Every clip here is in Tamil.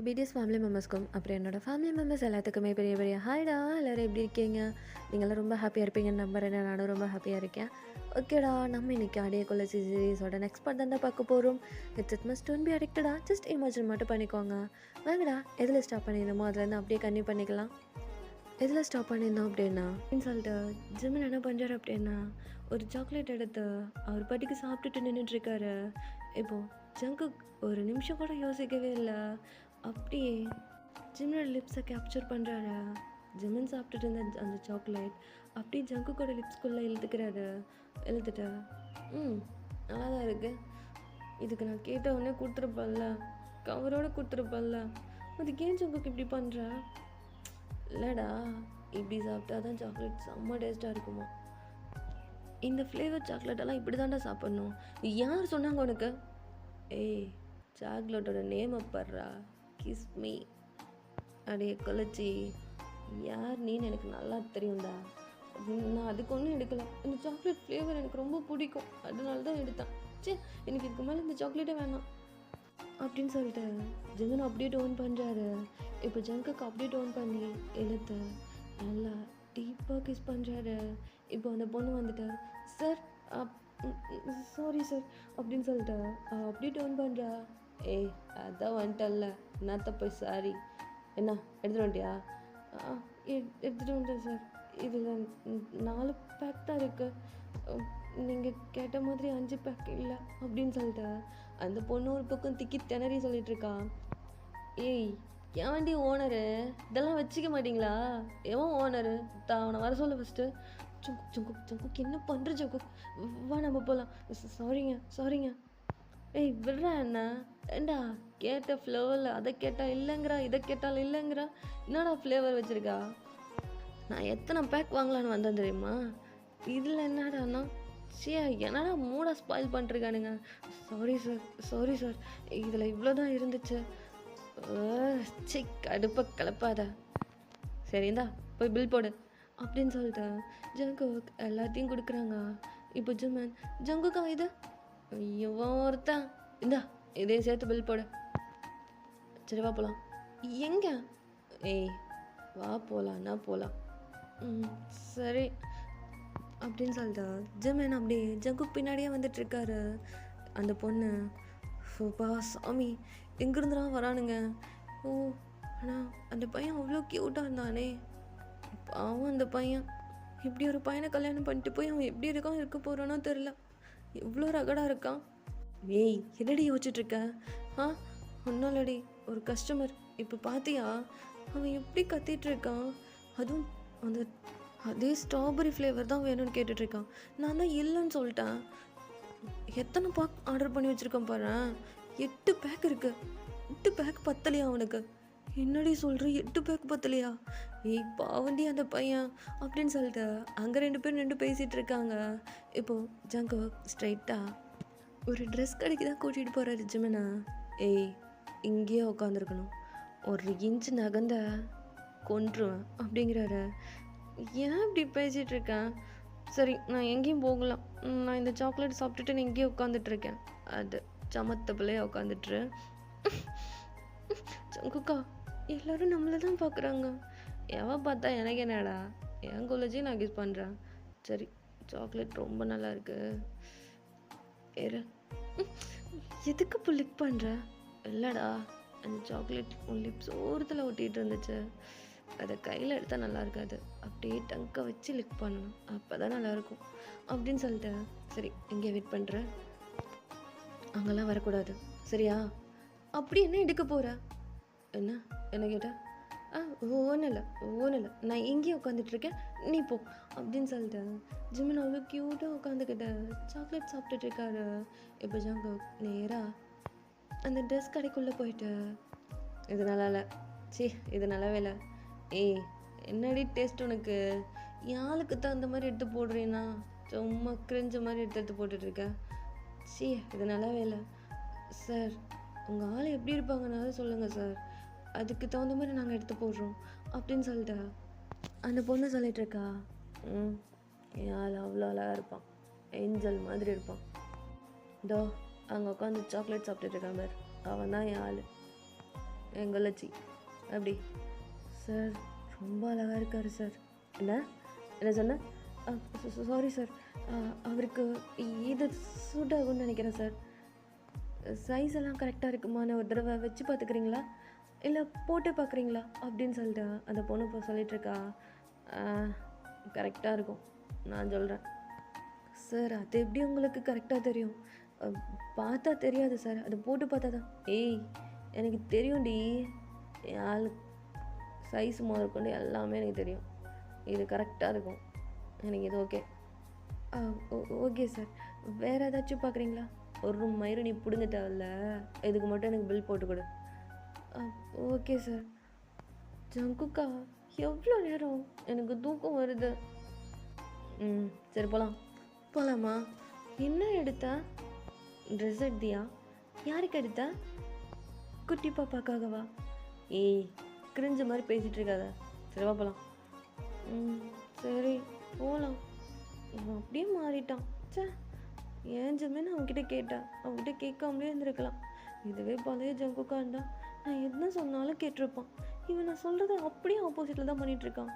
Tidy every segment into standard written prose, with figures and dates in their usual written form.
பிடிஎஸ் ஃபேமிலி மெம்பர்ஸ்க்கும் அப்புறம் என்னோடய ஃபேமிலி மெம்பர்ஸ் எல்லாத்துக்குமே பெரிய பெரிய ஹாய்டா. எல்லோரும் எப்படி இருக்கீங்க? நீங்களாம் ரொம்ப ஹாப்பியாக இருப்பீங்கன்னு நம்புறேன். நானும் ரொம்ப ஹாப்பியாக இருக்கேன். ஓகேடா, நம்ம இன்றைக்கி அடைய கொலச்சி சீரீஸோட நெக்ஸ்ட் பார்ட் தான் பார்க்க போகிறோம். இட் மஸ்ட் டோன்ட் பி அடிக்டடா, ஜஸ்ட் இமேஜின் மட்டும் பண்ணிக்கோங்க. வாங்கடா, எதில் ஸ்டாப் பண்ணிடணுமோ அதுலேருந்து அப்படியே கன்டினியூ பண்ணிக்கலாம். எதில் ஸ்டாப் பண்ணியிருந்தோம் அப்படின்னா சொல்லிட்டு ஜிம்மில் என்ன பண்ணுறாரு அப்படின்னா ஒரு சாக்லேட் எடுத்து அவர் பாட்டிக்கு சாப்பிட்டுட்டு நின்றுட்டுருக்காரு. இப்போது ஜங்கு ஒரு நிமிஷம் கூட யோசிக்கவே இல்லை. அப்படியே ஜிம்மோட லிப்ஸை கேப்சர் பண்ணுறாரு. ஜிம்மன் சாப்பிட்டுட்டு இருந்த அந்த சாக்லேட் அப்படியே ஜங்கு கூட லிப்ஸ்குள்ளே இழுத்துட்டு நல்லா தான் இருக்குது, இதுக்கு நான் கேட்ட உடனே கொடுத்துருப்பல்ல, கவரோடு கொடுத்துருப்பல்ல, அதுக்கு ஏன் ஜங்குக்கு இப்படி பண்ணுற? இல்லைடா, இப்படி சாப்பிட்டா தான் சாக்லேட் செம்ம டேஸ்ட்டாக இருக்குமா. இந்த ஃப்ளேவர் சாக்லேட்டெல்லாம் இப்படி தான்டா சாப்பிட்ணும். யார் சொன்னாங்க உனக்கு? ஏய், சாக்லேட்டோட நேமை படுறா, கிஸ் மீ. அடைய கொலைச்சி, யார் நீன்னு எனக்கு நல்லா தெரியும்டா. நான் அதுக்கு ஒன்றும் எடுக்கலை, இந்த சாக்லேட் ஃப்ளேவர் எனக்கு ரொம்ப பிடிக்கும், அதனால தான் எடுத்தேன். சே, எனக்கு இதுக்கு மேலே இந்த சாக்லேட்டே வேணாம் அப்படின்னு சொல்லிட்டு ஜிங்கன் அப்படியே டோன் பண்ணுறாரு. இப்போ ஜங்குக்கு அப்படியே டோன் பண்ணி இழுத்து நல்லா டீப்பாக கிஸ் பண்ணுறாரு. இப்போ அந்த பொண்ணு வந்துட்டு சார் சாரி சார் அப்படின்னு சொல்லிட்டு அப்படியே டோன் பண்ணுறா. ஏய், அதான் வந்துட்டல்ல, என்னத்த போய் சாரி, என்ன எடுத்துகிட்டு வந்துட்டியா? எடுத்துகிட்டு வந்துட்டேன் சார், இதில் 4 பேக் தான் இருக்குது, நீங்கள் கேட்ட மாதிரி 5 பேக் இல்லை அப்படின்னு சொல்லிட்டு அந்த பொண்ணு ஒரு பக்கம் திக்கி திணறி சொல்லிகிட்ருக்கா. ஏய், ஏன்டி ஓனரு இதெல்லாம் வச்சுக்க மாட்டிங்களா? எவன் ஓனரு? அவனை வர சொல்ல ஃபஸ்ட்டு. ஜங்குக் என்ன பண்ணுற ஜங்குக், வா நம்ம போகலாம். சாரிங்க. ஏய் விடுறா, என்ன ஏண்டா கேட்ட ஃப்ளேவரில் அதை கேட்டால் இல்லைங்கிறா, இதை கேட்டால் இல்லைங்கிறா. என்னடா ஃப்ளேவர் வச்சுருக்கா? நான் எத்தனை பேக் வாங்கலான்னு வந்தேன் தெரியுமா? இதில் என்னடாண்ணா, சியா என்னடா மூடாக ஸ்பாயில் பண்ணிருக்கானுங்க. சாரி சார், இதில் இவ்வளோ தான் இருந்துச்சு. சி, கடுப்பை கிளப்பாத. சரிந்தா போய் பில் போடு அப்படின்னு சொல்லிட்டு ஜங்குக் எல்லாத்தையும் கொடுக்குறாங்க. இப்போ ஜிம்மன் ஜங்குக்கா இது இவன் ஒருத்தான், இந்தா இதையும் சேர்த்து பில் போடு. சரி வா போகலாம். எங்கே? ஏய் வா போகலான்னா போகலாம். சரி அப்படின்னு சொல்லிட்டு ஜிம்மன் அப்படியே ஜங்குக் பின்னாடியே வந்துட்டுருக்காரு. அந்த பொண்ணு ஓப்பா சாமி, எங்கேருந்துலாம் வரானுங்க. ஓ, ஆனால் அந்த பையன் அவ்வளோ க்யூட்டாக இருந்தானே. பாவம் அந்த பையன், இப்படி ஒரு பையனை கல்யாணம் பண்ணிட்டு போய் அவன் எப்படி இருக்க போகிறானோ தெரில, எவ்வளோ ரகடாக இருக்கான். ஏய், என்னடி யோசிச்சுட்ருக்க? ஒன்றும் இல்லடி, ஒரு கஸ்டமர். இப்போ பார்த்தியா அவன் எப்படி கத்திகிட்ருக்கான்? அதுவும் அந்த அதே ஸ்ட்ராபெரி ஃப்ளேவர் தான் வேணும்னு கேட்டுட்ருக்கான். நான் தான் இல்லைன்னு சொல்லிட்டேன். எத்தனை பேக் ஆர்டர் பண்ணி வச்சுருக்கேன் பாரு, 8 பேக் இருக்குது. 8 பேக் பத்தலையா அவனுக்கு? என்னடி சொல்கிற, 8 பேக் பத்தலையா? ஏய் பாவண்டி அந்த பையன் அப்படின்னு சொல்லிட்டு அங்கே 2 பேர் நின்று பேசிகிட்டு இருக்காங்க. இப்போது ஜங்கு ஸ்ட்ரைட்டாக ஒரு ட்ரெஸ் கடைக்கு தான் கூட்டிகிட்டு போகிறாரு ஜிம்மனா. ஏய், இங்கேயே உட்காந்துருக்கணும், ஒரு இன்ச்சு நகர்ந்த கொன்றுவேன் அப்படிங்கிறாரு. ஏன் இப்படி பேசிகிட்ருக்கேன்? சரி, நான் எங்கேயும் போகலாம், நான் இந்த சாக்லேட் சாப்பிட்டுட்டு நான் இங்கேயே உட்காந்துட்ருக்கேன். அது சமத்த பிள்ளையா உட்காந்துட்டு. ஜங்குக்கா, எல்லோரும் நம்மளை தான் பார்க்குறாங்க. எவன் பார்த்தா எனக்கு என்னடா, என் காலேஜையும் நான் கிஸ் பண்ணுறேன். சரி, சாக்லேட் ரொம்ப நல்லா இருக்கு. வேறு எதுக்கு இப்போ லிக் பண்ணுற? இல்லைடா, அந்த சாக்லேட் உன் லிப்ஸ் ஓரத்தில் ஒட்டிகிட்டு இருந்துச்சு, அதை கையில் எடுத்தால் நல்லா இருக்காது, அப்படியே டங்கை வச்சு லிக் பண்ணணும், அப்போ தான் நல்லாயிருக்கும் அப்படின்னு சொல்லிட்டு. சரி, எங்கே வெயிட் பண்ணுற? அங்கெல்லாம் வரக்கூடாது, சரியா? அப்படி என்ன எடுக்க போகிற? என்ன கேட்டா? ஒன்றும் இல்லை, நான் எங்கேயும் உட்காந்துட்ருக்கேன், நீ போ அப்படின்னு சொல்லிட்டு ஜிம்மன் அவ்வளோ க்யூட்டாக உட்காந்துக்கிட்ட சாக்லேட் சாப்பிட்டுட்ருக்காரு. இப்போ ஜங்கு நேராக அந்த ட்ரெஸ் கடைக்குள்ளே போயிட்டு, இது நல்லா இல்லை, சி இது நல்லாவே இல்லை. ஏய், என்னடி டேஸ்ட் உனக்கு? யாளுக்கு தகுந்த மாதிரி எடுத்து போடுறீன்னா சும்மா கிரிஞ்ச மாதிரி எடுத்து போட்டுட்ருக்க. சி இது நல்லாவே இல்லை சார். உங்கள் ஆள் எப்படி இருப்பாங்கன்னாலும் சொல்லுங்கள் சார், அதுக்கு தகுந்த மாதிரி நாங்கள் எடுத்து போடுறோம் அப்படின்னு சொல்லிட்டா அந்த பொண்ணு சொல்லிகிட்ருக்கா. என் ஆள் அவ்வளோ அழகாக இருப்பான், ஏஞ்சல் மாதிரி இருப்பான். அங்கே உட்காந்து சாக்லேட் சாப்பிட்டுட்டு இருக்கான் பார், அவன் தான் என் ஆள். என் கொள்ளச்சி அப்படி. சார் ரொம்ப அழகாக இருக்கார் சார். என்ன என்ன சொன்ன? சாரி சார், அவருக்கு இது சூட் ஆகும்னு நினைக்கிறேன் சார். சைஸ் எல்லாம் கரெக்டாக இருக்குமான்னு ஒரு தடவை வச்சு பார்த்துக்கிறீங்களா, இல்லை போட்டு பார்க்குறீங்களா அப்படின்னு சொல்லிட்டு அந்த பொண்ணு இப்போ சொல்லிகிட்ருக்கா. கரெக்டாக இருக்கும் நான் சொல்கிறேன். சார் அது எப்படி உங்களுக்கு கரெக்டாக தெரியும்? பார்த்தா தெரியாது சார், அது போட்டு பார்த்தா தான். ஏய் எனக்கு தெரியும்டி, என் ஆள் சைஸ் முதற்கொண்டு எல்லாமே எனக்கு தெரியும். இது கரெக்டாக இருக்கும், எனக்கு இது ஓகே. ஓகே சார், வேறு ஏதாச்சும் பார்க்குறீங்களா? ஒரு மயிறு நீ பிடுங்க தேவையில்ல, இதுக்கு மட்டும் எனக்கு பில் போட்டு கொடு. Okay sir. ஜங்குக்கா எவ்வளோ நேரம், எனக்கு தூக்கம் வருது. சரி போகலாம். போகலாமா? என்ன எடுத்த? ட்ரெஸ் எடுத்தியா? யாருக்கு எடுத்த? குட்டி பாப்பாக்காகவா? ஏய் கிரிஞ்ச மாதிரி பேசிகிட்டு இருக்காத. சரிவா போகலாம். சரி போகலாம். இவன் அப்படியே மாறிட்டான். சே, ஏன் ஜமீன் அவன்கிட்ட கேட்டேன், அவன்கிட்ட கேட்காமலே இருந்திருக்கலாம். இதுவே பழைய ஜங்குக்கா இருந்தா நான் என்ன சொன்னாலும் கேட்டிருப்பான். இவன் நான் சொல்கிறத அப்படியே ஆப்போசிட்டில் தான் பண்ணிகிட்ருக்கான்.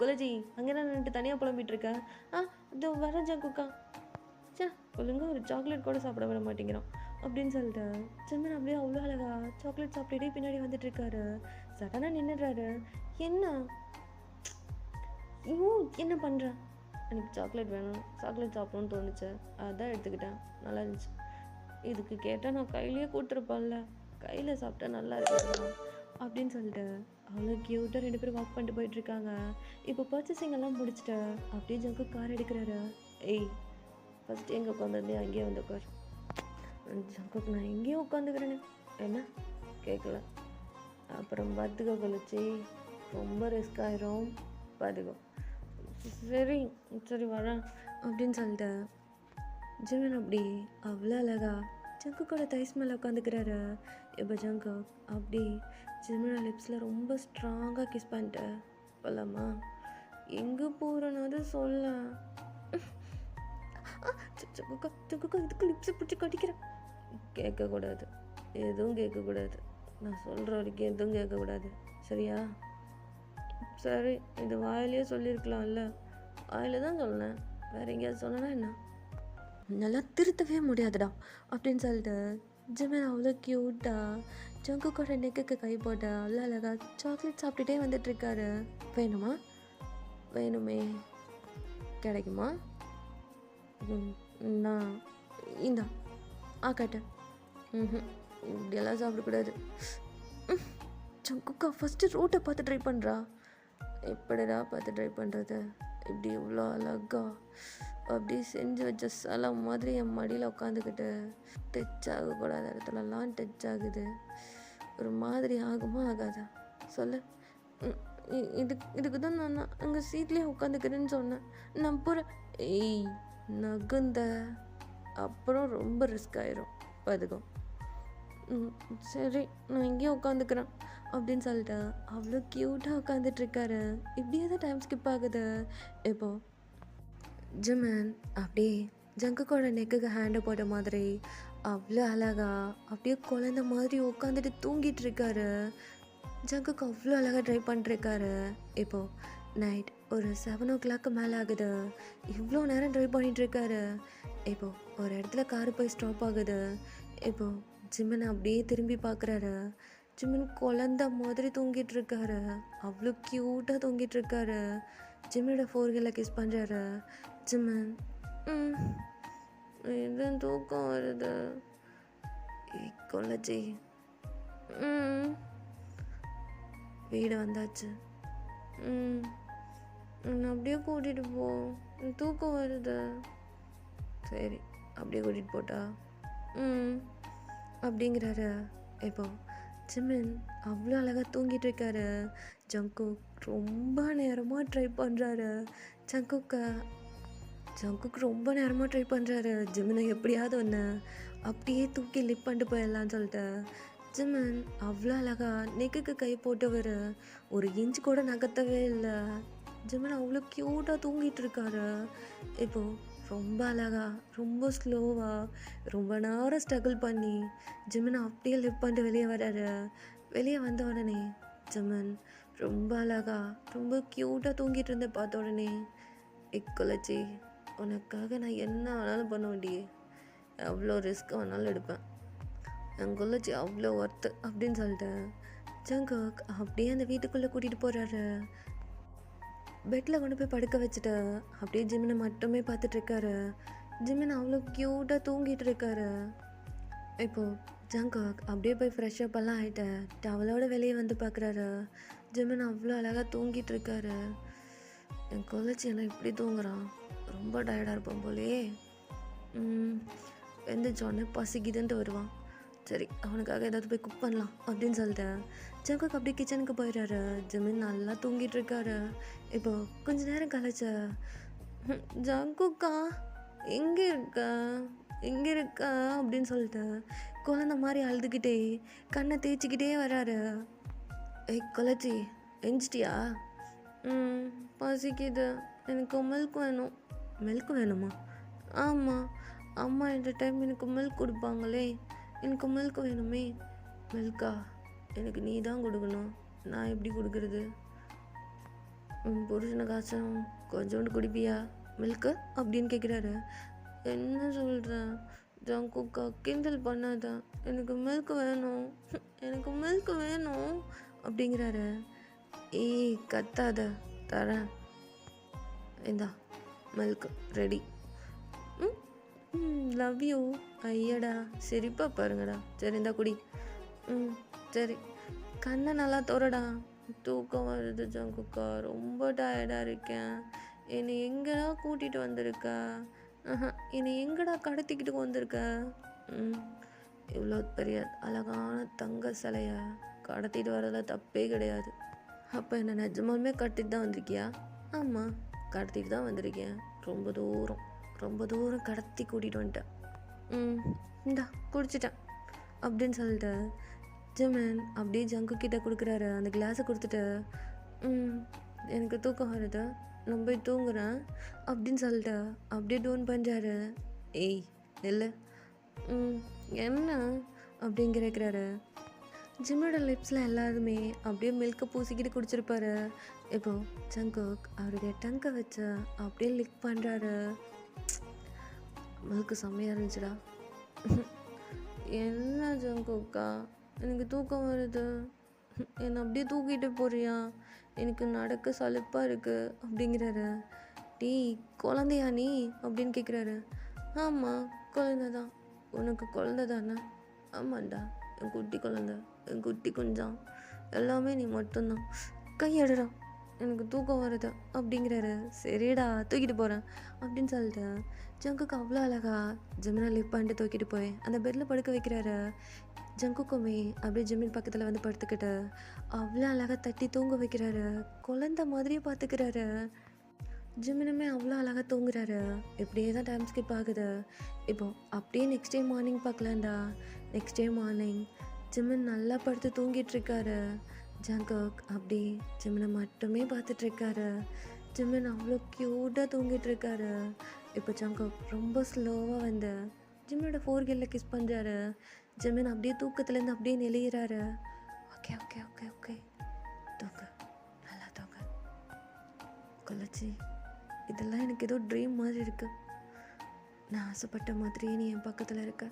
கொலஜி அங்கே தான் நின்றுட்டு தனியாக புலம்பிகிட்ருக்க. இதோ வர ஜங்குக்கா. சே, ஒழுங்காக ஒரு சாக்லேட் கூட சாப்பிட விட மாட்டேங்கிறான் அப்படின்னு சொல்லிட்டு ஜமீன் அப்படியே அவ்வளோ அழகா சாக்லேட் சாப்பிட்டுட்டே பின்னாடி வந்துட்டுருக்காரு. சடனாக நின்றுடுறாரு. என்ன என்ன பண்ணுறேன்? எனக்கு சாக்லேட் வேணும், சாக்லேட் சாப்பிடணும்னு தோணுச்சு, அதான் எடுத்துக்கிட்டேன். நல்லா இருந்துச்சு. இதுக்கு கேட்டால் நான் கையிலேயே கொடுத்துருப்பான்ல, கையில் சாப்பிட்டா நல்லா இருக்குதுண்ணா அப்படின்னு சொல்லிட்டு அவ்வளோ க்யூட்டாக 2 பேரும் வாக் பண்ணிட்டு போயிட்டுருக்காங்க. இப்போ பர்ச்சேசிங் எல்லாம் முடிச்சுட்டு அப்படியே ஜங்கு கார் எடுக்கிறாரு. ஃபஸ்ட்டு எங்கே உட்காந்துருந்தே அங்கேயே வந்து உட்கார். ஜங்குக்கு நான் எங்கேயும் உட்காந்துக்கிறேன்னு என்ன கேட்கல. அப்புறம் பார்த்துக்கோ கொலச்சி, ரொம்ப ரிஸ்க் ஆயிரும், பார்த்துக்கோ. சரி சரி வரேன் அப்படின்னு சொல்லிட்டு ஜிமின் அப்படி அவ்வளோ அழகா ஜங்கு கூட தைஸ் மேலே உட்காந்துக்கிறாரு. இப்போ ஜங்கு அப்படி ஜிமினோட லிப்ஸில் ரொம்ப ஸ்ட்ராங்காக கிஸ் பண்ணிட்டு போகலாமா? எங்கே போகிறேன்னு சொல்ல. ஜங்குக்கா ஜங்குக்கா இதுக்கு லிப்ஸை பிடிச்சி கடிக்கிறேன். கேட்கக்கூடாது, எதுவும் கேட்கக்கூடாது. நான் சொல்கிற வரைக்கும் எதுவும் கேட்கக்கூடாது, சரியா? சரி, இது வாயிலே சொல்லியிருக்கலாம்ல. வாயில் தான் சொன்னேன், வேறு எங்கேயாவது சொன்னேன்னா என்ன? நல்லா திருத்தவே முடியாதுடா அப்படின்னு சொல்லிட்டு ஜிமின் அவ்வளோ க்யூட்டாக ஜங்குக்கோட நெக்குக்கு கை போட்ட அவ்வளோ அழகா சாக்லேட் சாப்பிட்டுட்டே வந்துட்டுருக்காரு. வேணுமா? வேணுமே. கிடைக்குமா? நான் இந்தா காட்டு. இப்படியெல்லாம் சாப்பிடக்கூடாது. ஜங்குக்கா ஃபஸ்ட்டு ரோட்டை பார்த்து ட்ரை பண்ணுறா. எப்படிடா பார்த்து ட்ரை பண்ணுறது? இப்படி இவ்வளோ அழகா அப்படி செஞ்சு வச்ச சலம் மாதிரி என் மடியில் உட்காந்துக்கிட்டு டச் ஆகக்கூடாத இடத்துலலாம் டச் ஆகுது. ஒரு மாதிரி ஆகுமா ஆகாதா சொல்லு? இதுக்கு தான் நான் அங்கே சீட்லேயே உட்காந்துக்கிறேன்னு சொன்னேன். நான் போகிறேன். நகுந்த அப்புறம் ரொம்ப ரிஸ்க் ஆயிரும், பார்த்துக்கோ. சரி நான் இங்கேயே உட்காந்துக்கிறேன் அப்படின்னு சொல்லிட்டு அவ்வளோ க்யூட்டாக உட்காந்துட்ருக்காரு. இப்படியே தான் டைம் ஸ்கிப் ஆகுது. இப்போது ஜிமின் அப்படியே ஜங்குக்கோட நெக்குக்கு ஹேண்டை போட்ட மாதிரி அவ்வளோ அழகா அப்படியே குழந்த மாதிரி உட்காந்துட்டு தூங்கிட்டு இருக்காரு. ஜங்குக்கு அவ்வளோ அழகாக ட்ரை பண்ணிட்டுருக்காரு. இப்போது நைட் ஒரு 7 o'clock மேலே ஆகுது. இவ்வளோ நேரம் ட்ரை பண்ணிகிட்ருக்காரு. இப்போது ஒரு இடத்துல காரு போய் ஸ்டாப் ஆகுது. இப்போது ஜிமின் அப்படியே திரும்பி பார்க்குறாரு. ஜிமின் குழந்த மாதிரி தூங்கிட்டு இருக்காரு. அவ்வளோ க்யூட்டாக தூங்கிட்டு இருக்காரு. ஜிமினோட ஃபோர்ஹெல்ல கிஸ் பண்ணுறாரு. ஜிமின் இது தூக்கம் வருது. கொள்ளச்சி வீடு வந்தாச்சு. அப்படியே கூட்டிகிட்டு போ, தூக்கம் வருது. சரி அப்படியே கூட்டிகிட்டு போட்டா அப்படிங்கிறாரு. இப்போ ஜிமின் அவ்வளோ அழகாக தூங்கிட்டு இருக்காரு. ஜங்குக் ரொம்ப நேரமாக ட்ரை பண்ணுறாரு. ஜங்குக் ரொம்ப நேரமாக ட்ரை பண்ணுறாரு. ஜிமினை எப்படியாவது ஒன்று அப்படியே தூக்கி லிப் பண்ணிட்டு போயிடலான்னு சொல்லிட்டு ஜிமின் அவ்வளோ அழகா நெக்குக்கு கை போட்டவர் ஒரு இன்ச்சு கூட நகர்த்தவே இல்லை. ஜிமின் அவ்வளோ க்யூட்டாக தூங்கிட்டு இருக்காரு. இப்போது ரொம்ப அழகா ரொம்ப ஸ்லோவாக ரொம்ப நேரம் ஸ்ட்ரகிள் பண்ணி ஜிமின் அப்படியே லிப் பண்ணிட்டு வெளியே வர்றாரு. வெளியே வந்த உடனே ஜிமின் ரொம்ப அழகா ரொம்ப க்யூட்டாக தூங்கிட்டு இருந்த பார்த்த உடனே கொலச்சி உனக்காக நான் என்ன வேணாலும் பண்ண வேண்டியே, எவ்வளோ ரிஸ்க் வேணாலும் எடுப்பேன், என் கொலச்சி அவ்வளோ ஒர்த்து அப்படின்னு சொல்லிட்டு ஜங்குக் அப்படியே அந்த வீட்டுக்குள்ளே கூட்டிகிட்டு போகிறாரு. பெட்டில் கொண்டு போய் படுக்க வச்சுட்டு அப்படியே ஜிமினை மட்டுமே பார்த்துட்ருக்காரு. ஜிமின் அவ்வளோ க்யூட்டாக தூங்கிட்டு இருக்காரு. இப்போது ஜங்குக் அப்படியே போய் ஃப்ரெஷ்அப் எல்லாம் ஆகிட்டு டவலோட வெளியே வந்து பார்க்குறாரு. ஜிமின் அவ்வளோ அழகாக தூங்கிட்டு இருக்காரு. என் கொலச்சி என்ன இப்படி தூங்குறான், ரொம்ப டயர்டாக இருப்பான் போலே. எந்திரிச்சோடனே பசிக்குதுன்ட்டு வருவான். சரி அவனுக்காக ஏதாவது போய் குக் பண்ணலாம் அப்படின்னு சொல்லிட்டு ஜங்குக் அப்படியே கிச்சனுக்கு போயிடுறாரு. ஜிமின் நல்லா தூங்கிட்டு இருக்காரு. இப்போ கொஞ்ச நேரம் கழிச்ச ஜங்குக்கா எங்கே இருக்கா அப்படின்னு சொல்லிட்டு குழந்த மாதிரி அழுதுகிட்டே கண்ணை தேய்ச்சிக்கிட்டே வராரு. கொலச்சி எஞ்சிட்டியா? பசிக்குது, எனக்கு மில்க் வேணும். மில்க் வேணுமா? ஆமாம், அம்மா இந்த டைம் எனக்கு மில்க் கொடுப்பாங்களே, எனக்கு மில்க் வேணுமே. மில்கா? எனக்கு நீ தான் கொடுக்கணும், நான் எப்படி கொடுக்குறது? புருஷனுக்காச்சும் கொஞ்சோண்டு குடிப்பியா மில்க்கு அப்படின்னு கேட்குறாரு. என்ன சொல்கிறேன் ஜங்குக்கா, கிண்டல் பண்ணாத, எனக்கு மில்க் வேணும், எனக்கு மில்க் வேணும் அப்படிங்கிறாரு. கத்தாத, தரேன், இந்தா மில்க் ரெடி. Love you. ஐயடா சிரிப்பா பாருங்கடா. சரி இந்தா குடி. சரி கண்ணை நல்லா தோறடா. தூக்கம் வருது ஜங்குக்கா, ரொம்ப டயர்டாக இருக்கேன். என்னை எங்கடா கூட்டிகிட்டு வந்திருக்க? என்னை எங்கடா கடத்திக்கிட்டு வந்திருக்க? இவ்வளோ பெரிய அழகான தங்க சிலையை கடத்திட்டு வரல தப்பே கிடையாது. அப்போ என்ன நிஜமாலுமே கட்டிட்டு தான் வந்திருக்கியா? ஆமாம், கடத்திட்டு தான் வந்திருக்கேன். ரொம்ப தூரம் கடத்தி கூட்டிகிட்டு வந்துட்டேன். இந்தா குடிச்சிட்டேன் அப்படின்னு சொல்லிட்டு ஜிமின் அப்படியே ஜங்கு கிட்ட கொடுக்குறாரு. அந்த கிளாஸை கொடுத்துட்டு எனக்கு தூக்கம் வருது, நான் போய் தூங்குறேன் அப்படின்னு சொல்லிட்டு அப்படியே டோன் பண்ணுறாரு. இல்லை என்ன அப்படின்னு கேட்குறாரு. ஜிம்மோட லிப்ஸில் எல்லாருமே அப்படியே மில்கை பூசிக்கிட்டு குடிச்சிருப்பாரு. இப்போது ஜங்குக் அவருடைய டங்கை வச்சு அப்படியே லிக் பண்ணுறாரு. மில்க்கு செம்மையாக இருந்துச்சுடா. என்ன ஜங்குக்கா, எனக்கு தூக்கம் வருது, என்னை அப்படியே தூக்கிட்டு போறியா, எனக்கு நடக்க சலிப்பாக இருக்குது அப்படிங்கிறாரு. டீ குழந்தையா நீ அப்படின்னு கேட்குறாரு. ஆமாம் குழந்தை தான். உனக்கு குழந்தை தானே? ஆமாண்டா, என் குட்டி குழந்தை, என் குட்டி குஞ்சான், எல்லாமே நீ மட்டும்தான். கையெடுறா, எனக்கு தூக்கம் வருது அப்படிங்கிறாரு. சரிடா தூக்கிட்டு போகிறேன் அப்படின்னு சொல்லிட்டு ஜங்குக்கு அவ்வளோ அழகா ஜிமினை லிப் பண்ணிட்டு தூக்கிட்டு போய் அந்த பெட்டில் படுக்க வைக்கிறாரு. ஜங்குக்குமே அப்படியே ஜிமின் பக்கத்தில் வந்து படுத்துக்கிட்டு அவ்வளோ அழகாக தட்டி தூங்க வைக்கிறாரு. குழந்த மாதிரியே பார்த்துக்கிறாரு. ஜிமினுமே அவ்வளோ அழகாக தூங்குறாரு. இப்படியே தான் டைம் ஸ்கிப் ஆகுது. இப்போது அப்படியே நெக்ஸ்ட் டே மார்னிங் பார்க்கலாம்டா. நெக்ஸ்ட் டே மார்னிங் ஜிமின் நல்லா படுத்து தூங்கிட்டுருக்காரு. ஜங்குக் அப்படி ஜிமினை மட்டுமே பார்த்துட்ருக்காரு. ஜிமின் அவ்வளோ க்யூட்டாக தூங்கிட்டுருக்காரு. இப்போ ஜங்குக் ரொம்ப ஸ்லோவாக வந்து ஜிமினோட ஃபோர்கெல்ல கிஸ் பண்ணுறாரு. ஜிமின் அப்படியே தூக்கத்துலேருந்து அப்படியே நெளிகிறாரு. ஓகே ஓகே ஓகே ஓகே தூக்கு, நல்லா தூக்கு கொலச்சி. இதெல்லாம் எனக்கு ஏதோ ட்ரீம் மாதிரி இருக்குது. நான் ஆசைப்பட்ட மாதிரியே நீ என் பக்கத்தில் இருக்க.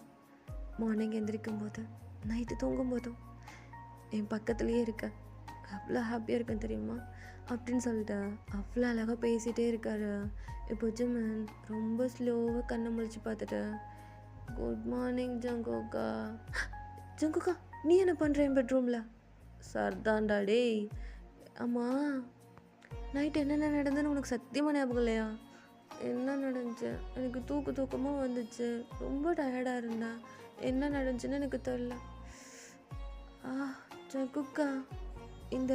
மார்னிங் எந்திரிக்கும் போது, நைட்டு தூங்கும்போதும் என் பக்கத்துலேயே இருக்க. அவ்வளோ ஹாப்பியாக இருக்கேன் தெரியுமா அப்படின்னு சொல்லிட்டு அவ்வளோ அழகாக பேசிகிட்டே இருக்காரு. இப்போ ஜிமின் ரொம்ப ஸ்லோவாக கண்ணை முழிச்சு பார்த்துட்டு குட் மார்னிங் ஜங்குக்கா. ஜங்குக்கா நீ என்ன பண்ணுற என் பெட்ரூமில்? சர்தாண்டா டேய். ஆமாம் நைட் என்னென்ன நடந்ததுன்னு உனக்கு சத்தியமாக ஞாபகம் இல்லையா? என்ன நடந்துச்சு? எனக்கு தூக்கமாக வந்துச்சு, ரொம்ப டயர்டாக இருந்தேன், என்ன நடந்துச்சுன்னு எனக்கு தெரியல. ஜங்குக்கா இந்த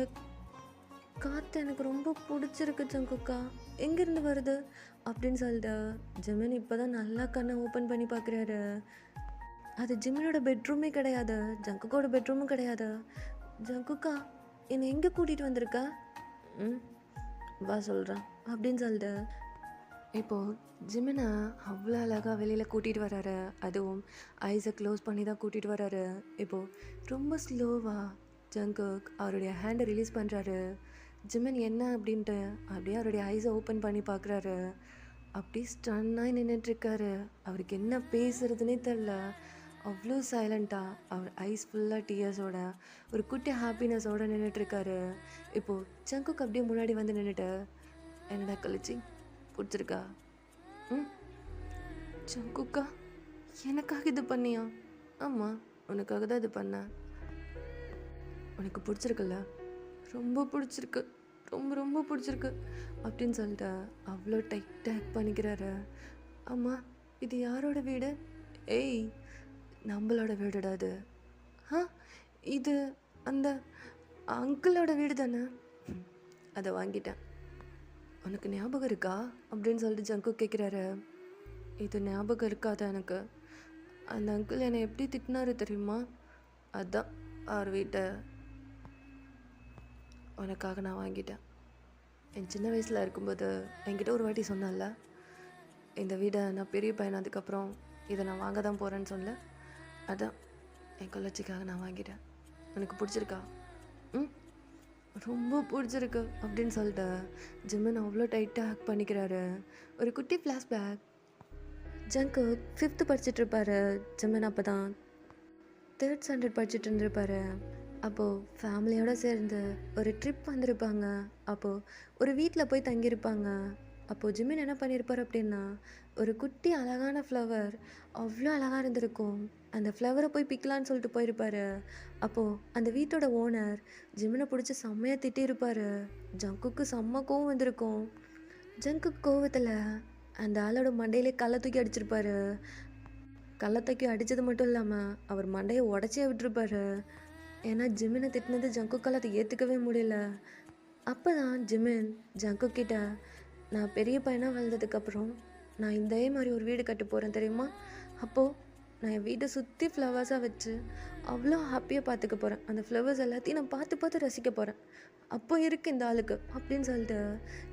காற்று எனக்கு ரொம்ப பிடிச்சிருக்கு ஜங்குக்கா, எங்கேருந்து வருது அப்படின்னு சொல்லிட்டு ஜிமின் இப்போ தான் நல்லா கண்ணை ஓப்பன் பண்ணி பார்க்குறாரு. அது ஜிமினோட பெட்ரூமே கிடையாது, ஜங்குக்கோட பெட்ரூமும் கிடையாது. ஜங்குக்கா என்னை எங்கே கூட்டிகிட்டு வந்திருக்கா? வா சொல்கிறேன் அப்படின்னு சொல்லிட்டு இப்போது ஜிமினை அவ்வளோ அழகாக வெளியில் கூட்டிகிட்டு வராரு. அதுவும் ஐஸை க்ளோஸ் பண்ணி தான் கூட்டிகிட்டு வராரு. இப்போது ரொம்ப ஸ்லோவாக ஜங்குக் அவருடைய ஹேண்டை ரிலீஸ் பண்ணுறாரு. ஜிமின் என்ன அப்படின்ட்டு அப்படியே அவருடைய ஐஸை ஓப்பன் பண்ணி பார்க்குறாரு. அப்படியே ஸ்டன்னாகி நின்றுட்டுருக்காரு. அவருக்கு என்ன பேசுறதுனே தெரில. அவ்வளோ சைலண்ட்டாக அவர் ஐஸ் ஃபுல்லாக டியர்ஸோட ஒரு குட்டி ஹாப்பினஸோடு நின்றுட்டுருக்காரு. இப்போது ஜங்குக் அப்படியே முன்னாடி வந்து நின்றுட்டு, என்னடா கழிச்சி பிடிச்சிருக்கா? ஜங்குக்கா எனக்காக இது பண்ணியா? ஆமாம், உனக்காக தான் இது பண்ணேன். உனக்கு பிடிச்சிருக்குல்ல? ரொம்ப பிடிச்சிருக்கு, ரொம்ப ரொம்ப பிடிச்சிருக்கு அப்படின்னு சொல்லிட்டு அவ்வளோ டைட்டாக பண்ணிக்கிறாரு. ஆமாம், இது யாரோட வீடு? ஏய், நம்மளோட வீடுடா அது. இது அந்த அங்கிளோட வீடு தானே? அதை வாங்கிட்டேன். உனக்கு ஞாபகம் இருக்கா அப்படின்னு சொல்லிட்டு ஜங்கு கேட்குறாரு. இது ஞாபகம் இருக்காது எனக்கு. அந்த அங்கிள் என்னை எப்படி திட்டினாரு தெரியுமா? அதுதான் அவர் வீட்டை உனக்காக நான் வாங்கிட்டேன். என் சின்ன வயசில் இருக்கும்போது என்கிட்ட ஒரு வாட்டி சொன்னல, இந்த வீடை நான் பெரிய பையனதுக்கப்புறம் இதை நான் வாங்க தான் போகிறேன்னு சொல்ல. அதான் என் கொள்ளச்சிக்காக நான் வாங்கிட்டேன். எனக்கு பிடிச்சிருக்கா? ரொம்ப பிடிச்சிருக்கு அப்படின்னு சொல்லிட்டு ஜிமின் அவ்வளோ டைட்டாக ஹக் பண்ணிக்கிறாரு. ஒரு குட்டி ஃப்ளாஷ்பேக். ஜங்கு 5th படிச்சுட்ருப்பாரு. ஜிமின் அப்போ தான் 3rd ஸ்டாண்டர்ட் படிச்சுட்டு இருந்திருப்பாரு. அப்போது ஃபேமிலியோடு சேர்ந்து ஒரு ட்ரிப் வந்திருப்பாங்க. அப்போது ஒரு வீட்டில் போய் தங்கியிருப்பாங்க. அப்போது ஜிமின் என்ன பண்ணியிருப்பார் அப்படின்னா, ஒரு குட்டி அழகான ஃப்ளவர் அவ்வளோ அழகாக இருந்திருக்கும். அந்த ஃப்ளவரை போய் பிக்கலான்னு சொல்லிட்டு போயிருப்பார். அப்போது அந்த வீட்டோட ஓனர் ஜிமினை பிடிச்சி செம்மையாக திட்டியிருப்பார். ஜங்குக்கு செம்ம கோவம் வந்திருக்கும். ஜங்குக்கு கோவத்தில் அந்த ஆளோட மண்டையிலே கல்லை தூக்கி அடிச்சிருப்பாரு. கல்லை தூக்கி அடித்தது மட்டும் இல்லாமல் அவர் மண்டையை உடச்சே விட்டுருப்பாரு. ஏன்னா ஜிமினை திட்டினது ஜங்குக்கால் அதை ஏற்றுக்கவே முடியல. அப்போ தான் ஜிமின் ஜங்கு கிட்ட, நான் பெரிய பையனாக வளர்ந்ததுக்கப்புறம் நான் இதே மாதிரி ஒரு வீடு கட்ட போகிறேன் தெரியுமா? அப்போது நான் என் வீட்டை சுற்றி ஃப்ளவர்ஸாக வச்சு அவ்வளோ ஹாப்பியாக பார்த்துக்க போகிறேன். அந்த ஃப்ளவர்ஸ் எல்லாத்தையும் நான் பார்த்து பார்த்து ரசிக்க போகிறேன். அப்போ இருக்குது இந்த ஆளுக்கு அப்படின்னு சொல்லிட்டு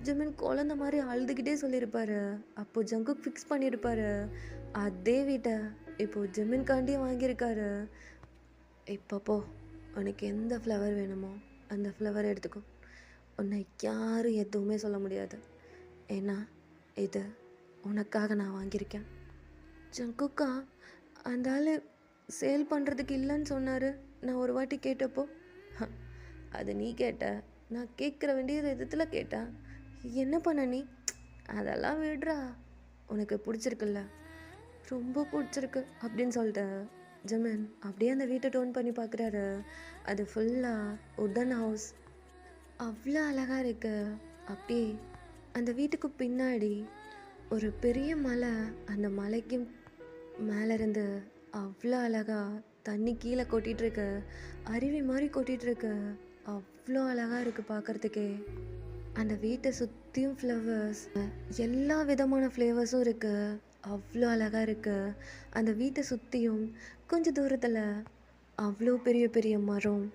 ஜிமின் குழந்த மாதிரி அழுதுகிட்டே சொல்லியிருப்பாரு. அப்போது ஜங்குக் ஃபிக்ஸ் பண்ணியிருப்பாரு. அதே வீட்டை இப்போது ஜிமின்காண்டியே வாங்கியிருக்காரு. இப்போப்போ உனக்கு எந்த ஃப்ளவர் வேணுமோ அந்த ஃப்ளவர் எடுத்துக்கோ. உன்னை யாரும் எதுவுமே சொல்ல முடியாது. ஏன்னா இது உனக்காக நான் வாங்கியிருக்கேன். ஜங்குக்கா அந்த ஆள் சேல் பண்ணுறதுக்கு இல்லைன்னு சொன்னார். நான் ஒரு வாட்டி கேட்டப்போ, அது நீ கேட்ட, நான் கேட்குற வேண்டிய விதத்தில் கேட்டேன். என்ன பண்ண நீ? அதெல்லாம் விடுறா, உனக்கு பிடிச்சிருக்குல்ல? ரொம்ப பிடிச்சிருக்கு அப்படின்னு சொல்லிட்டேன். ஜிமின் அப்படியே அந்த வீட்டை டோன் பண்ணி பார்க்குறாரு. அது ஃபுல்லாக உட்டன் ஹவுஸ், அவ்வளோ அழகாக இருக்கு. அப்படியே அந்த வீட்டுக்கு பின்னாடி ஒரு பெரிய மலை, அந்த மலைக்கு மேலேருந்து அவ்வளோ அழகாக தண்ணி கீழே கொட்டிகிட்ருக்கு, அருவி மாதிரி கொட்டிகிட்ருக்கு. அவ்வளோ அழகாக இருக்குது பார்க்குறதுக்கே. அந்த வீட்டை சுற்றியும் ஃப்ளவர்ஸ், எல்லா விதமான ஃப்ளேவர்ஸும் இருக்குது. அவ்வளோ அழகாக இருக்குது. அந்த வீட்டை சுற்றியும் கொஞ்சம் தூரத்தில் அவ்வளோ பெரிய பெரிய மரம்.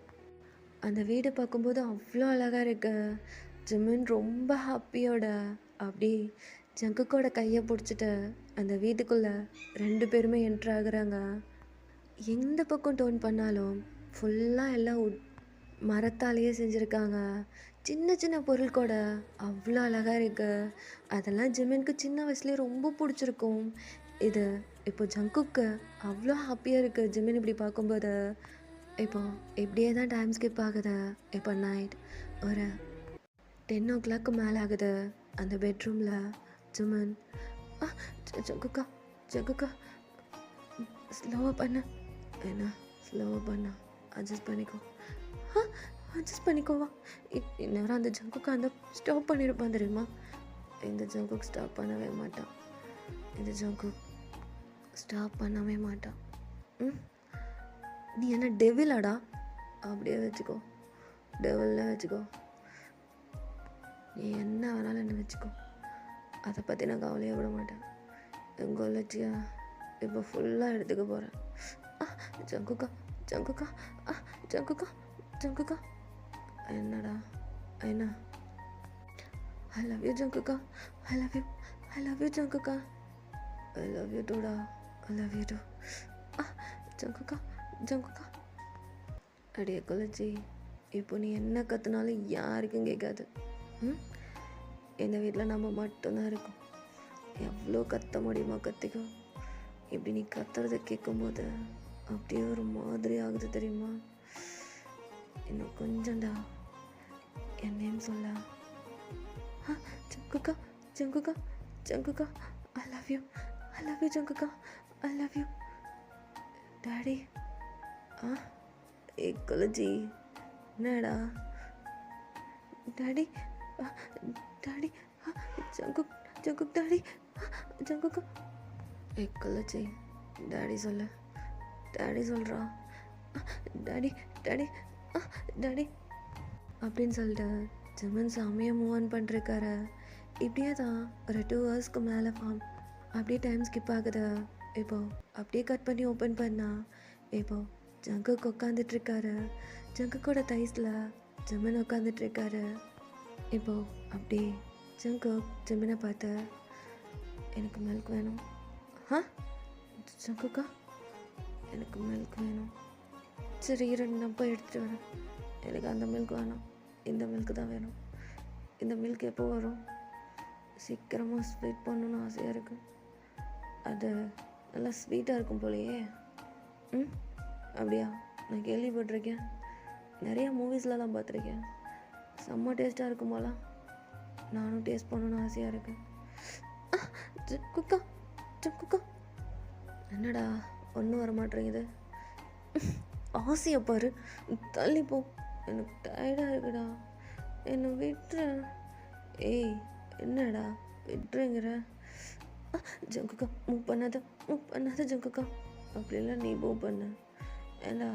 அந்த வீடை பார்க்கும்போது அவ்வளோ அழகாக இருக்குது. ஜிமின் ரொம்ப ஹாப்பியோட அப்படியே ஜங்குக்கோட கையை பிடிச்சிட்டு அந்த வீட்டுக்குள்ளே 2 பேருமே என்ட்ரு ஆகுறாங்க. எந்த பக்கம் டோன் பண்ணாலும் ஃபுல்லாக எல்லாம் மரத்தாலேயே செஞ்சுருக்காங்க. சின்ன சின்ன பொருள் கூட அவ்வளோ அழகாக இருக்குது. அதெல்லாம் ஜிமினுக்கு சின்ன வயசுலேயே ரொம்ப பிடிச்சிருக்கும். இது இப்போ ஜங்குக்கு அவ்வளோ ஹாப்பியாக இருக்குது ஜிமின் இப்படி பார்க்கும்போது. இப்போ இப்படியே தான் டைம் ஸ்கிப் ஆகுது. இப்போ நைட் ஒரு 10 o'clock மேலே ஆகுது. அந்த பெட்ரூமில் ஜிமின், ஜங்குக்கா ஜங்குக்கா ஸ்லோவாக பண்ண, என்ன ஸ்லோவாக பண்ண, அட்ஜஸ்ட் பண்ணிக்கோ. அட்ஜஸ்ட் பண்ணிக்கோவா? இன்னும் அந்த ஜங்குக்கா அந்த ஸ்டாப் பண்ணியிருப்பான் தெரியுமா? இந்த ஜங்குக் ஸ்டாப் பண்ணவே மாட்டான். இந்த ஜங்குக் ஸ்டாப் பண்ணவே மாட்டான். நீ என்ன டெவிலாடா? அப்படியே வச்சுக்கோ, டெவில்ல வச்சுக்கோ. நீ என்ன வேணாலும் என்ன வச்சுக்கோ, அதை பற்றி நான் கவலையே விட மாட்டேன். எங்கள் லட்சியா இப்போ ஃபுல்லாக எடுத்துக்க போகிறேன். ஜங்குக்கா ஜங்குக்கா ஜங்குக்கா ஜங்குக்கா. என்னடா என்ன? ஐ லவ் யூ ஜங்குக்கா, I love you, I love you ஜங்குக்கா, ஐ லவ் யூ டூடா, ஐ லவ் யூ டூ. ஜங்குக்கா ஜங்குக்கா அடியே கொலச்சி, இப்போ நீ என்ன கற்றுனாலும் யாருக்கும் கேட்காது. ம் இந்த வீட்டில் நம்ம மட்டும்தான் இருக்கோம். எவ்வளோ கத்த முடியுமோ கத்திக்கோ. இப்படி நீ கத்துறதை கேட்கும்போது அப்படியே ஒரு மாதிரி ஆகுது தெரியுமா? இன்னும் கொஞ்சம்டா என் நேம் சொல்ல. ஜங்குக்கா, ஜங்குக்கா, ஜங்குக்கா, I love you, I love you ஜங்குக்கா, ஐ லவ் யூ. டாடி. ஏ கொலஜி, என்னடா? Daddy, daddy, Jungkook, Jungkook daddy, ஜங்குக்கா. ஏ கொலஜி, டாடி சொல்லு, டாடி சொல்கிறா. டாடி, டாடி, டாடி அப்படின்னு சொல்லிட்டு ஜிமன் சாமியை மூவ் ஆன் பண்ணிருக்காரு. இப்படியே தான் ஒரு 2 ஹவர்ஸ்க்கு மேலே அப்படியே டைம் ஸ்கிப் ஆகுது. இப்போ அப்படியே கட் பண்ணி ஓப்பன் பண்ணா இப்போ ஜங்குக்கு உட்காந்துட்ருக்காரு. ஜங்குக்கோட தைஸில் ஜிமன் உட்காந்துட்ருக்காரு. இப்போ அப்படியே ஜங்குக் ஜிமனை பார்த்து, எனக்கு மில்க் வேணும். ஜங்குக்கா, எனக்கு மில்க் வேணும். சரி நான் போய் எடுத்துகிட்டு வரேன். எனக்கு அந்த மில்க் வேணாம், இந்த மில்க் தான் வேணும். இந்த மில்க் எப்போ வரும்? சீக்கிரமாக ஸ்வீட் பண்ணணுன்னு ஆசையாக இருக்குது. அது நல்லா ஸ்வீட்டாக இருக்கும் போலையே. அப்படியா? நான் கேள்விப்பட்டிருக்கேன், நிறையா மூவிஸ்லலாம் பார்த்துருக்கேன். செம்ம டேஸ்ட்டாக இருக்கும் போல. நானும் டேஸ்ட் பண்ணணுன்னு ஆசையாக இருக்குது. குக்கா, குக்கா, என்னடா ஒன்றும் வர மாட்டேங்குது? ஆசையை பாரு, தள்ளிப்போ. எனக்கு டயர்டாக இருக்குடா, என்னை விட்டுரு. ஏய் என்னடா விட்டுருங்கிற? ஜங்குக்கா, மூவ் பண்ணாத ஜங்குக்கா. அப்படிலாம் நீ மூவ் பண்ண. ஏண்டா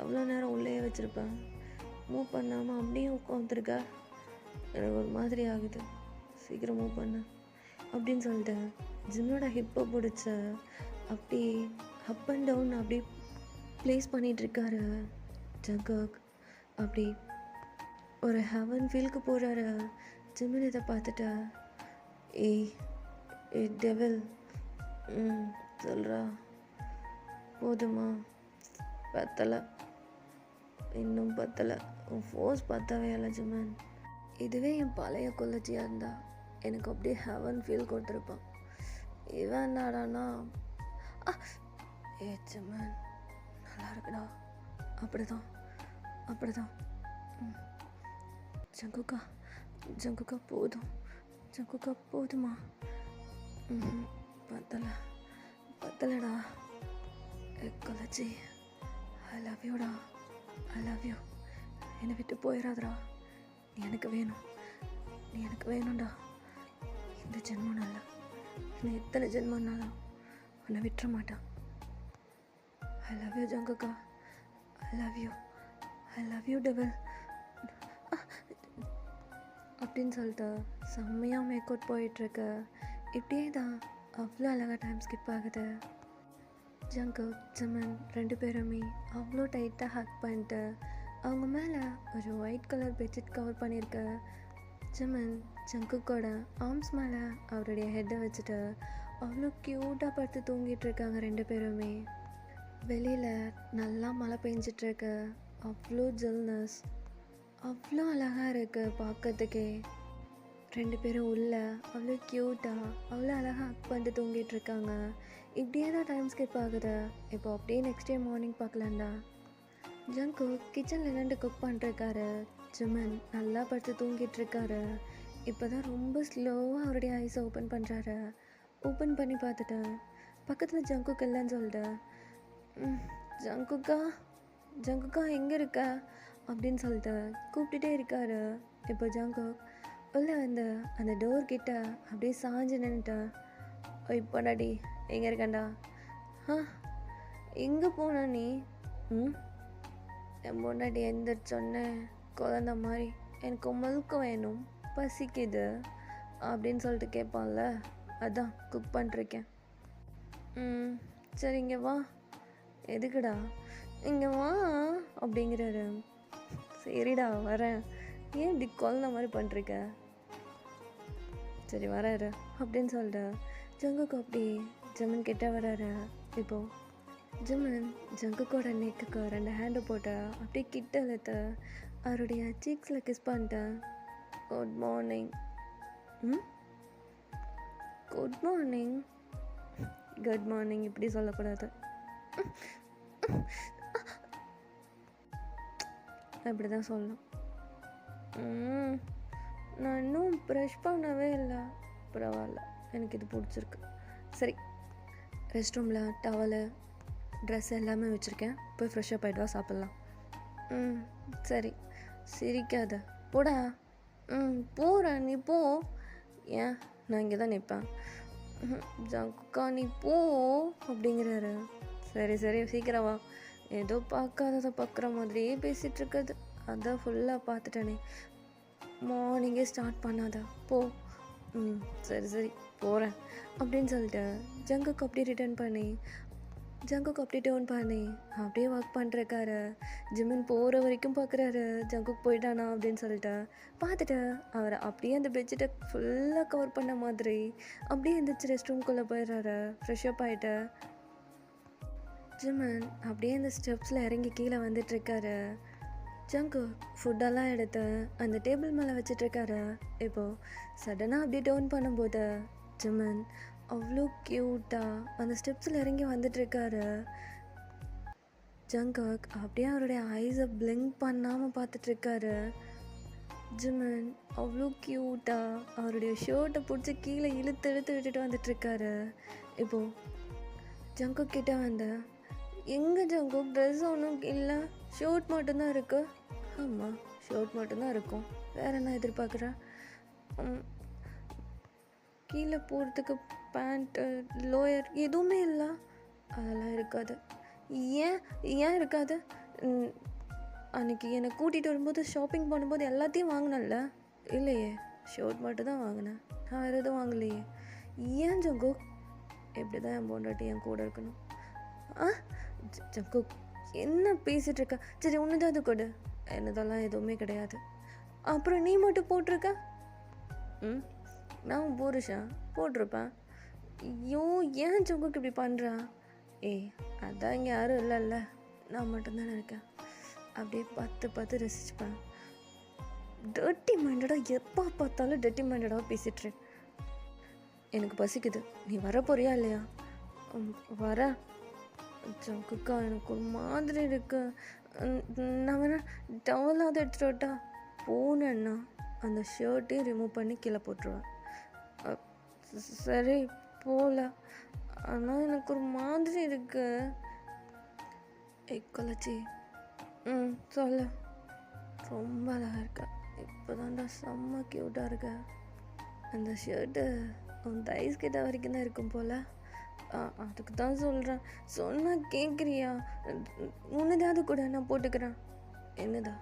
எவ்வளோ நேரம் உள்ளேயே வச்சுருப்பேன், மூவ் பண்ணாமல் அப்படியே உட்காந்துருக்க. எனக்கு ஒரு மாதிரி ஆகுது, சீக்கிரம் மூவ் பண்ண அப்படின்னு சொல்லிட்டு ஜிம்மோட ஹிப்பை பிடிச்ச அப்படி அப் அண்ட் டவுன் அப்படி ப்ளேஸ் பண்ணிகிட்ருக்காரு ஜங்குக். அப்படி ஒரு ஹெவன் ஃபீலுக்கு போகிறாரு. ஜிம்மன் இதை பார்த்துட்டு, ஏய் டெவில், சொல்கிறா போதுமா? பத்தலை, இன்னும் பத்தலை. உன் ஃபோர்ஸ் பத்தவே இல்லை ஜிம்மன். இதுவே என் பழைய கொல்லச்சியாக இருந்தா எனக்கு அப்படியே ஹெவன் ஃபீல் கொடுத்துருப்பான். இவன் என்னடானா, ஏ ஜிம்மன் நல்லா இருக்குடா. அப்படிதான். ஜங்குக்கா போதுமா? பத்தலடா. கொலச்சி, ஐ லவ் யூடா, ஐ லவ் யூ. என்னை விட்டு போயிடாதடா. நீ எனக்கு வேணும்டா. இந்த ஜென்மம் நல்லா, இன்னும் எத்தனை ஜென்மம்னாலும் உன்னை விட்டுற மாட்டான். ஐ லவ் யூ ஜங்குக்கா, ஐ லவ் யூ டெவில் அப்படின்னு சொல்லிட்டு செம்மையாக மேக் அவுட் போயிட்டுருக்கு. இப்படியே தான் அவ்வளோ அழகாக டைம் ஸ்கிப் ஆகுது. ஜங்குக் ஜிம்மன் 2 பேருமே அவ்வளோ டைட்டாக ஹக் பண்ணிட்டு அவங்க மேலே ஒரு ஒயிட் கலர் பெட்ஷீட் கவர் பண்ணியிருக்க ஜிம்மன் ஜங்குக்கோட ஆர்ம்ஸ் மேலே அவருடைய ஹெட்டை வச்சுட்டு அவ்வளோ க்யூட்டாக படுத்து தூங்கிட்டு இருக்காங்க 2 பேருமே. வெளியில் நல்லா மழை பெஞ்சிட்ருக்கு. அவ்வளோ ஜில்னஸ், அவ்வளோ அழகாக இருக்குது பார்க்கறதுக்கே. 2 பேரும் உள்ள அவ்வளோ க்யூட்டாக அவ்வளோ அழகாக ஹக் பண்ணிட்டு தூங்கிட்டு இருக்காங்க. இப்படியே தான் டைம் ஸ்கிப் ஆகுது. இப்போ அப்படியே நெக்ஸ்ட் டே மார்னிங் பார்க்கலாம்டா. ஜங்குக் கிச்சனில் 2 குக் பண்ணிருக்காரு. ஜிம்மன் நல்லா படுத்து தூங்கிட்டு இருக்காரு. இப்போ தான் ரொம்ப ஸ்லோவாக அவருடைய ஐஸை ஓப்பன் பண்ணுறாரு. ஓப்பன் பண்ணி பார்த்துட்டு பக்கத்தில் ஜங்குக் இல்லைன்னு சொல்லிட்டு, ஜங்குக்கா எங்கே இருக்க அப்படின்னு சொல்லிட்டு கூப்பிட்டுட்டே இருக்காரு. இப்போ ஜங்குக் உள்ள வந்து அந்த டோர் கிட்ட அப்படியே சாஞ்சு நின்றுட்டு, இப்போ டாடி எங்கே இருக்கேன்டா? எங்கே போன நீ? என் பொண்டாட்டி எந்திரிச்சோன்னே குழந்த மாதிரி எனக்கு மில்க் வேணும், பசிக்குது அப்படின்னு சொல்லிட்டு கேட்பான்ல, அதான் குக் பண்ணிருக்கேன். சரி இங்கே வா. எதுக்குடா? இங்கே வா அப்படிங்கிறாரு. சரிடா வரேன். ஏன் இப்படி குழந்த மாதிரி பண்ணிருக்க? சரி வராரு அப்படின்னு சொல்லிட்டு ஜங்குக்கு அப்படி ஜிம்மன் கிட்ட வராரு. இப்போது ஜிமன் ஜங்குக்கோட நெக்குக்கு 2 ஹேண்டு போட்டு அப்படியே கிட்ட இழுத்து அவருடைய சீக்ஸில் கிஸ் பண்ணிட்டேன். Good morning. ம் குட் மார்னிங். குட் மார்னிங் இப்படி சொல்லக்கூடாது. அப்படி தான் சொல்லணும். நான் இன்னும் ப்ரஷ் பண்ணவே இல்லை. பரவாயில்ல, எனக்கு இது பிடிச்சிருக்கு. சரி, ரெஸ்ட் ரூமில் டவலு ட்ரெஸ் எல்லாமே வச்சுருக்கேன். போய் ஃப்ரெஷ்ஷப் ஆகிட்டு வா, சாப்பிட்லாம். சரி, சிரிக்காத, போடா. போகிறேன், நீ போ. ஏன், நான் இங்கே தான் நிற்பேன். ஜங்குக்கா நீ போ அப்படிங்கிறாரு. சரி சரி சீக்கிரம் வா. ஏதோ பார்க்காததை பார்க்குற மாதிரியே பேசிகிட்டு இருக்குது. அதான் ஃபுல்லாக பார்த்துட்டேனே. மார்னிங்கே ஸ்டார்ட் பண்ணாதா, போ. சரி சரி போகிறேன் அப்படின்னு சொல்லிட்டு ஜங்குக்கு அப்படியே ரிட்டர்ன் பண்ணி ஜங்குக்கு அப்படியே டேர்ன் பண்ணி அப்படியே ஒர்க் பண்ணுறக்காரு. ஜிமின் போகிற வரைக்கும் பார்க்குறாரு ஜங்குக்கு போயிட்டானா அப்படின்னு சொல்லிட்டு. பார்த்துட்டு அவரை அப்படியே அந்த பெட்ஷீட்டை ஃபுல்லாக கவர் பண்ண மாதிரி அப்படியே எழுந்திரிச்சு ரெஸ்ட் ரூம்குள்ளே போயிடுறாரு. ஃப்ரெஷ்அப் ஆகிட்டு ஜிமின் அப்படியே அந்த ஸ்டெப்ஸில் இறங்கி கீழே வந்துட்டுருக்காரு. ஜங்கு ஃபுட்டெல்லாம் எடுத்து அந்த டேபிள் மேலே வச்சிட்ருக்காரு. இப்போது சடனாக அப்படியே டவுன் பண்ணும்போது ஜிமன் அவ்வளோ க்யூட்டாக அந்த ஸ்டெப்ஸில் இறங்கி வந்துட்டுருக்காரு. ஜங்குக் அப்படியே அவருடைய ஐஸை பிளிங்க் பண்ணாமல் பார்த்துட்ருக்காரு. ஜிமன் அவ்வளோ க்யூட்டாக அவருடைய ஷர்ட்டை பிடிச்சி கீழே இழுத்து விட்டுட்டு வந்துட்டுருக்காரு. இப்போது ஜங்குக் கிட்டே வந்து, எங்கே ஜங்குக் ட்ரெஸ் ஒன்றும் இல்லை, ஷர்ட் மட்டும்தான் இருக்குது. ஆமாம், ஷர்ட் மட்டும்தான் இருக்கும், வேறு என்ன எதிர்பார்க்குறேன்? கீழே போகிறதுக்கு பேண்ட்டு லோயர் எதுவுமே இல்லை. அதெல்லாம் இருக்காது. ஏன் இருக்காது? அன்றைக்கி என்னை கூட்டிகிட்டு வரும்போது ஷாப்பிங் பண்ணும்போது எல்லாத்தையும் வாங்கினல்ல. இல்லையே, ஷர்ட் மட்டும் தான் வாங்கினேன், நான் வேறு எதுவும் வாங்கலையே. ஏன் ஜங்கு எப்படி தான் என் பொண்டாட்டி என் கூட இருக்கணும்? ஜங்கு என்ன பேசிகிட்டு இருக்க? சரி, ஒன்றுதாவது கொடு. என்னதெல்லாம் எதுவுமே கிடையாது. அப்புறம் நீ மட்டும் போட்டிருக்க. நான் புருஷன் போட்டிருப்பேன். ஐயோ, ஏன் ஜங்குக்கு இப்படி பண்ணுறா? அதான் இங்கே யாரும் இல்லைல்ல, நான் மட்டும்தானே இருக்கேன். அப்படியே பார்த்து ரசிச்சுப்பேன். டர்ட்டி மைண்டடாக எப்போ பார்த்தாலும் டர்ட்டி மைண்டடாக பேசிட்டுரு. எனக்கு பசிக்குது, நீ வர போறியா இல்லையா? வர ஜங்குக்கா, எனக்கு ஒரு மாதிரி இருக்கு. நான் வேணா டவலாவது எடுத்துகிட்டு வரட்டா? போனேன்னா அந்த ஷர்ட்டையும் ரிமூவ் பண்ணி கீழே போட்டுருவேன். சரி போகல, ஆனால் எனக்கு ஒரு மாதிரி இருக்கு. கொலச்சி, சொல்ல. ரொம்ப அழகாக இருக்க, இப்போ தான்டா செம்ம க்யூட்டாக இருக்க. அந்த ஷர்ட்டு உன் தைஸ் கிட்ட வரைக்கும் தான் இருக்கும் போல். அதுக்கு தான் சொல்கிறேன், சொன்னால் கேட்குறியா? உன்னதாவது கூட நான் போட்டுக்கிறேன். என்னதை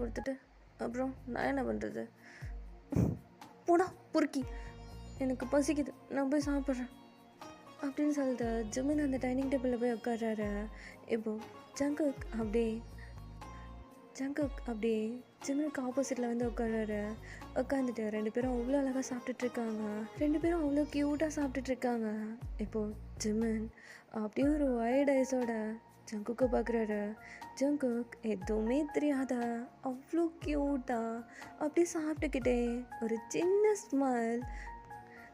பொறுத்துட்டு அப்புறம் நான் என்ன பண்ணுறது? போடா பொறுக்கி, எனக்கு பசிக்குது, நான் போய் சாப்பிட்றேன் அப்படின்னு சொல்லிட்டு ஜிமின் அந்த டைனிங் டேபிளில் போய் உட்கார்றாரு. இப்போது ஜங்குக் அப்படியே ஜிமினுக்கு ஆப்போசிட்டில் வந்து உட்கார்றாரு. உட்காந்துட்டு 2 பேரும் அவ்வளோ அழகாக சாப்பிட்டுட்ருக்காங்க. 2 பேரும் அவ்வளோ க்யூட்டாக சாப்பிட்டுட்ருக்காங்க. இப்போது ஜிமின் அப்படியே ஒரு வைட் ஐஸோட ஜங்குக்கை பார்க்குறாரு. ஜங்குக் எதுவுமே தெரியாத அவ்வளோ க்யூட்டாக அப்படியே சாப்பிட்டுக்கிட்டே ஒரு சின்ன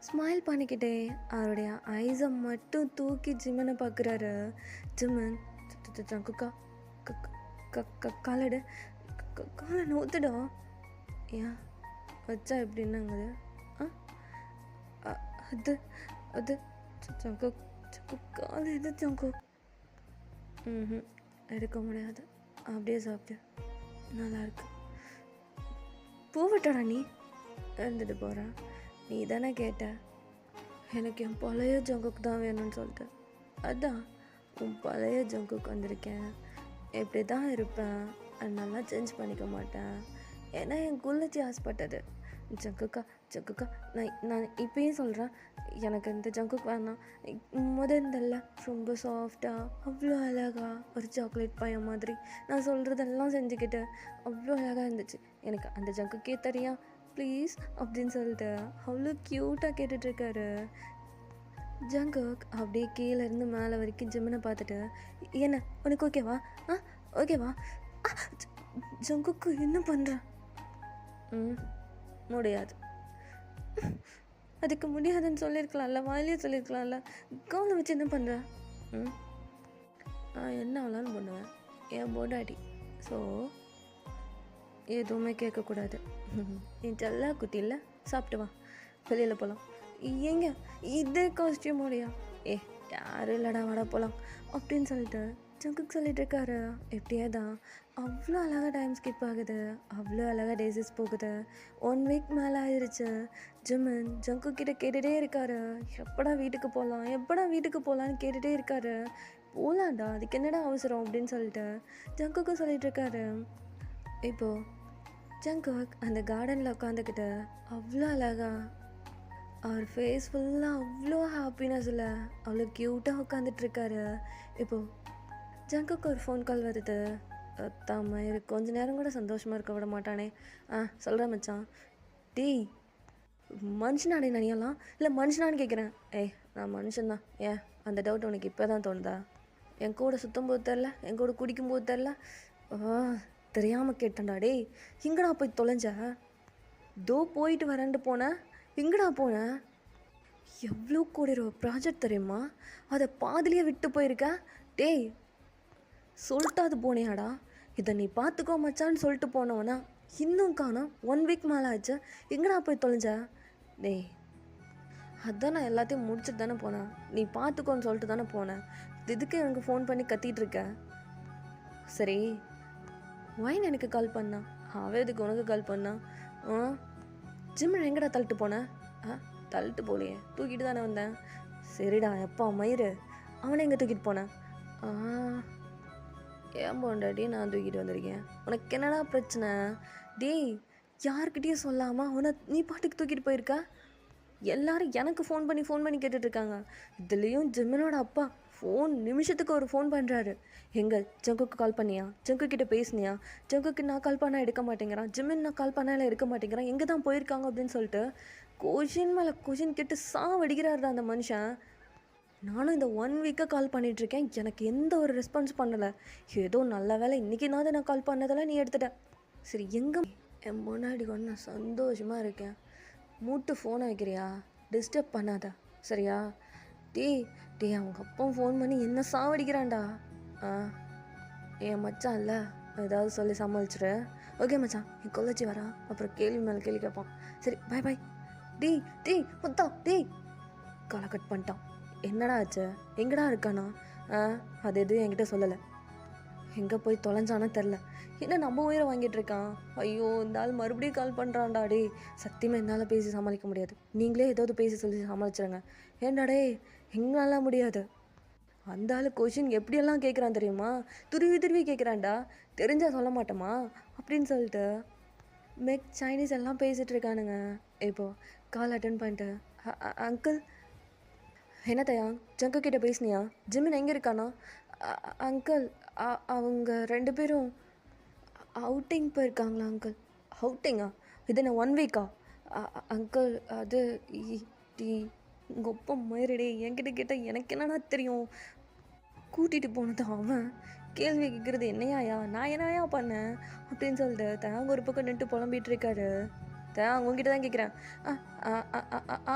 ஸ்மைல் பண்ணிக்கிட்டே அவருடைய ஐஸை மட்டும் தூக்கி ஜிமனை பார்க்குறாரு. ஜிமன், ஜங்குக்கா காலடு, காலை நோத்துடா. ஏன் வச்சா எப்படின்னாங்குது? அது ஜங்குக் காலை எது ஜங்குக்? எடுக்க முடியாது, அப்படியே சாப்பிட்டு நல்லாயிருக்கு. பூவிட்டடா, நீ இருந்துட்டு போகிற. நீ தானே கேட்ட எனக்கு என் பழைய ஜங்குக்கு தான் வேணும்னு சொல்லிட்டு. அதான் உன் பழைய ஜங்குக்கு வந்திருக்கேன். எப்படி தான் இருப்பேன், நல்லா சேஞ்ச் பண்ணிக்க மாட்டேன். ஏன்னா என் குள்ளச்சி ஆசைப்பட்டது. ஜங்குக்கா நான் இப்பயும் சொல்கிறேன், எனக்கு இந்த ஜங்குக்கு வேணாம். முதல்ல ரொம்ப சாஃப்டாக அவ்வளோ அழகாக ஒரு சாக்லேட் பையன் மாதிரி நான் சொல்கிறதெல்லாம் செஞ்சுக்கிட்டு அவ்வளோ அழகாக இருந்துச்சு. எனக்கு அந்த ஜங்குக்கே தெரியா ப்ளீஸ் அப்படின்னு சொல்லிட்டு அவ்வளோ க்யூட்டாக கேட்டுட்ருக்காரு. ஜங்குக் அப்படியே கீழேருந்து மேலே வரைக்கும் ஜிம்மினை பார்த்துட்டு, என்ன உனக்கு ஓகேவா? ஆ ஓகேவா? ஆ, ஜங்குக்கு என்ன பண்ணுற? ம் முடியாது. அதுக்கு முடியாதுன்னு சொல்லியிருக்கலாம்ல, வாயிலே சொல்லியிருக்கலாம்ல. கவுனை வச்சு என்ன பண்ணுற? ம் என்ன ஆகலான்னு பண்ணுவேன், என் பொண்டாட்டி. ஸோ எதுவுமே கேட்கக்கூடாது. என் செல்லா குட்டி இல்லை, சாப்பிட்டு வா, வெளியில் போகலாம். எங்க இதே காஸ்டியூமோடையா? யாரும் இல்லைடா, வாடா போகலாம் அப்படின்னு சொல்லிட்டு ஜங்குக்கு சொல்லிட்டு இருக்காரு. எப்படியே தான் அவ்வளோ அழகாக டைம் ஸ்கிப் ஆகுது, அவ்வளோ அழகாக டேஸஸ் போகுது. 1 வீக் மேலே ஆயிடுச்சு. ஜிம்மன் ஜங்கு கிட்ட கேட்டுகிட்டே இருக்காரு, எப்படா வீட்டுக்கு போகலாம், எப்படா வீட்டுக்கு போகலான்னு கேட்டுகிட்டே இருக்காரு. போகலாண்டா, அதுக்கு என்னடா அவசரம் அப்படின்னு சொல்லிட்டு ஜங்குக்கும் சொல்லிட்டு இருக்காரு. இப்போது ஜங்குக் அந்த கார்டனில் உட்காந்துக்கிட்டு அவ்வளோ அழகா, அவர் ஃபேஸ் ஃபுல்லாக அவ்வளோ ஹாப்பினஸில் அவ்வளோ க்யூட்டாக உட்காந்துட்ருக்காரு. இப்போது ஜங்குக்கு ஒரு ஃபோன் கால் வருது. தம்ம கொஞ்ச நேரம் கூட சந்தோஷமாக இருக்க விட மாட்டானே. சொல்கிறேன் மச்சான். டேய் மனுஷனாடே நனியெல்லாம், இல்லை மனுஷனான்னு கேட்குறேன். நான் மனுஷன்தான். ஏன் அந்த டவுட் உனக்கு இப்போ தான் தோணுதா? என் கூட சுற்றும் போது தெரில, என் கூட குடிக்கும்போது தெரில, தெரியாமல் கேட்டேன்டா. டேய் எங்கடா போய் தொலைஞ்ச? தோ போயிட்டு வரேன்ட்டு போனேன், எங்கடா போனேன்? எவ்வளோ கோடி ரூபா ப்ராஜெக்ட் தெரியுமா, அதை பாதிலேயே விட்டு போயிருக்க. டேய் சொல்லிட்டு அது போனியாடா, இதை நீ பார்த்துக்கோ மச்சான்னு சொல்லிட்டு போனவனா இன்னும் காணோம். 1 வீக் மேலே ஆச்சு, எங்கடா போய் தொலைஞ்ச? டேய் அதான் நான் எல்லாத்தையும் முடிச்சுட்டு தானே போனேன், நீ பார்த்துக்கோன்னு சொல்லிட்டு தானே போனேன். இதுக்கு எனக்கு ஃபோன் பண்ணி கத்திட்டு இருக்க? சரி ஒயின் எனக்கு கால் பண்ணா, அவன் எதுக்கு உனக்கு கால் பண்ணா? ஜிம்மில் எங்கடா தள்ளிட்டு போனேன்? தள்ளிட்டு போலையே, தூக்கிட்டு தானே வந்தேன். சரிடா எப்பா மயிறு, அவனை எங்கே தூக்கிட்டு போனேன்? ஏன் பொண்டாட்டி நான் தூக்கிட்டு வந்திருக்கேன், உனக்கு என்னடா பிரச்சனை? டேய் யார்கிட்டையும் சொல்லாமல் அவனை நீ பாட்டுக்கு தூக்கிட்டு போயிருக்க. எல்லாரும் எனக்கு ஃபோன் பண்ணி கேட்டுட்ருக்காங்க. இதுலேயும் ஜிம்மனோட அப்பா நிமிஷத்துக்கு ஒரு ஃபோன் பண்ணுறாரு. எங்கே ஜங்குக்கு கால் பண்ணியா, ஜங்கு கிட்டே பேசுனியா, ஜங்குக்கு நான் கால் பண்ணால் எடுக்க மாட்டேங்கிறான், ஜிம்மின் நான் கால் பண்ணாலும் எடுக்க மாட்டேங்கிறான், எங்கே தான் போயிருக்காங்க அப்படின்னு சொல்லிட்டு கொஷின் மேலே கொஷின் கேட்டு சாவடிக்கிறாரு அந்த மனுஷன். நானும் இந்த 1 வீக்காக கால் பண்ணிகிட்ருக்கேன், எனக்கு எந்த ஒரு ரெஸ்பான்ஸ் பண்ணலை. ஏதோ நல்ல வேலை இன்றைக்கி நான் கால் பண்ணதெல்லாம் நீ எடுத்துட்ட. சரி எங்கே என் முன்னாடி கொண்டு நான் சந்தோஷமாக இருக்கேன், மூட்டு ஃபோனை வைக்கிறியா, டிஸ்டர்ப் பண்ணாத சரியா? டேய் அவங்க அப்பாவும் ஃபோன் பண்ணி என்ன சாவடிக்கிறான்டா. என் மச்சான் இல்லை, ஏதாவது சொல்லி சமாளிச்சிடு. ஓகே மச்சான், என் கொள்ளச்சி வரா, அப்புறம் கேள்வி மேலே கேள்வி கேட்பான். சரி பாய் பாய். டேய் மொத்தா டேய் காலை கட் பண்ணிட்டான். என்னடா ஆச்சு, எங்கடா இருக்கானா? அது எதுவும் என்கிட்ட சொல்லலை, எங்கே போய் தொலைஞ்சானே தெரில. என்ன நம்ம உயிரை வாங்கிட்டு இருக்கான். ஐயோ இந்த ஆள் மறுபடியும் கால் பண்ணுறான்டா. டே சத்தியமாக என்னால் பேசி சமாளிக்க முடியாது, நீங்களே ஏதாவது பேசி சொல்லி சமாளிச்சிடுங்க. ஏண்டாடே எங்களாலாம் முடியாது. அந்த ஆள் கொஷின் எப்படியெல்லாம் கேட்குறான் தெரியுமா, துருவி கேட்குறான்டா, தெரிஞ்சால் சொல்ல மாட்டோமா அப்படின்னு சொல்லிட்டு சைனீஸ் எல்லாம் பேசிகிட்டு இருக்கானுங்க. இப்போது கால் அட்டன் பண்ணிட்டு, அங்கிள் என்ன தயாங், ஜங்கு கிட்டே பேசுனியா, ஜிம்மின் எங்கே இருக்கானா? அங்கிள் அவங்க 2 பேரும் அவுட்டிங் போயிருக்காங்களா அங்கிள்? அவுட்டிங்கா? இது என்ன 1 வீக்கா? அங்கிள் அது உங்கள் ஒப்ப மயிரடே, என்கிட்ட கேட்டால் எனக்கு என்னன்னா தெரியும். கூட்டிகிட்டு போனது அவன், கேள்வி கேட்குறது என்னையாயா, நான் என்னையா பண்ணேன் அப்படின்னு சொல்லிட்டு தேங்க ஒரு பக்கம் நின்று புலம்பிகிட்டு இருக்காரு. தேங்க உங்ககிட்ட தான் கேட்குறேன்.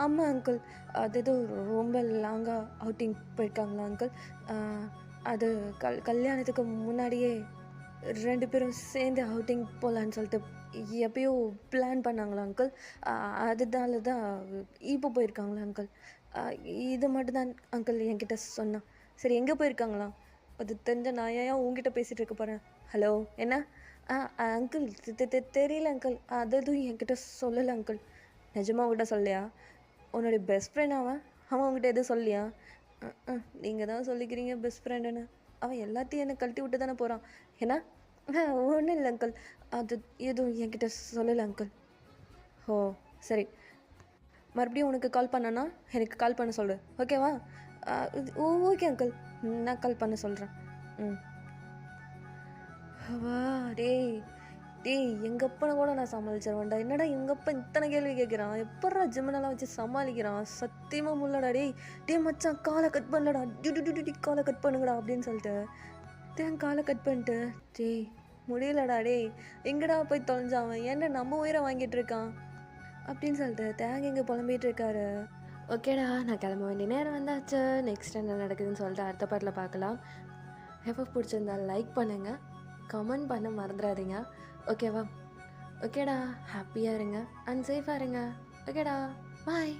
ஆமாம் அங்கிள், அது ஏதோ ரொம்ப லாங்காக அவுட்டிங் போயிருக்காங்களா அங்கிள்? அது கல்யாணத்துக்கு முன்னாடியே 2 பேரும் சேர்ந்து அவுட்டிங் போகலான்னு சொல்லிட்டு எப்பயோ பிளான் பண்ணாங்களா அங்கிள், அதனால தான் இப்போ போயிருக்காங்களா அங்கிள்? இது மட்டும்தான் அங்கிள் என்கிட்ட சொன்னான். சரி எங்கே போயிருக்காங்களாம்? அது தெரிஞ்ச நான் ஏன் உங்ககிட்ட பேசிகிட்டு இருக்க போகிறேன். ஹலோ என்ன? அங்கிள் தெரியல அங்கிள், அது எதுவும் என்கிட்ட சொல்லலை அங்கிள். நிஜமாக உங்ககிட்ட சொல்லலையா? உன்னுடைய பெஸ்ட் ஃப்ரெண்ட் அவன் உங்ககிட்ட எதுவும் சொல்லலையா? நீங்கள் தான் சொல்லிக்கிறீங்க பெஸ்ட் ஃப்ரெண்டுன்னு, அவன் எல்லாத்தையும் என்னை கழட்டி விட்டு தானே போகிறான். ஏன்னா ஒன்றும் இல்லை அங்கிள், அது எதுவும் என்கிட்ட சொல்லலை அங்கிள். ஓ சரி, மறுபடியும் உனக்கு கால் பண்ணனா எனக்கு கால் பண்ண சொல்லு, ஓகேவா? ஓகே அங்கிள், நான் கால் பண்ண சொல்கிறேன். வா டேய் டேய் எங்கள் அப்பனை கூட நான் சமாளிச்சிருவேன்டா. என்னடா எங்கள் அப்பா இத்தனை கேள்வி கேட்குறான், எப்பட்றா ஜிம்னெல்லாம் வச்சு சமாளிக்கிறான், சத்தியமாக முள்ளடா. டேய் மச்சான் காலை கட் பண்ணலடா, காலை கட் பண்ணுங்கடா அப்படின்னு சொல்லிட்டு தேன் காலை கட் பண்ணிட்டு, டேய் முடியலடா டேய், எங்கடா போய் தொலைஞ்சான் அவன், ஏன்டா நம்ம உயிரை வாங்கிட்டு இருக்கான் அப்படின்னு சொல்லிட்டு தேங்க இங்கே புலம்பிகிட்டு இருக்காரு. ஓகேடா, நான் கிளம்ப வேண்டிய நேரம் வந்தாச்சு. நெக்ஸ்ட் என்ன நடக்குதுன்னு சொல்லிட்டு அடுத்த பாட்டில் பார்க்கலாம். எப்போ பிடிச்சிருந்தா லைக் பண்ணுங்கள், கமெண்ட் பண்ண மறந்துடாதீங்க. ஓகேவா? ஓகேடா, ஹாப்பியாக இருங்க அண்ட் சேஃபாக இருங்க. ஓகேடா, பாய்.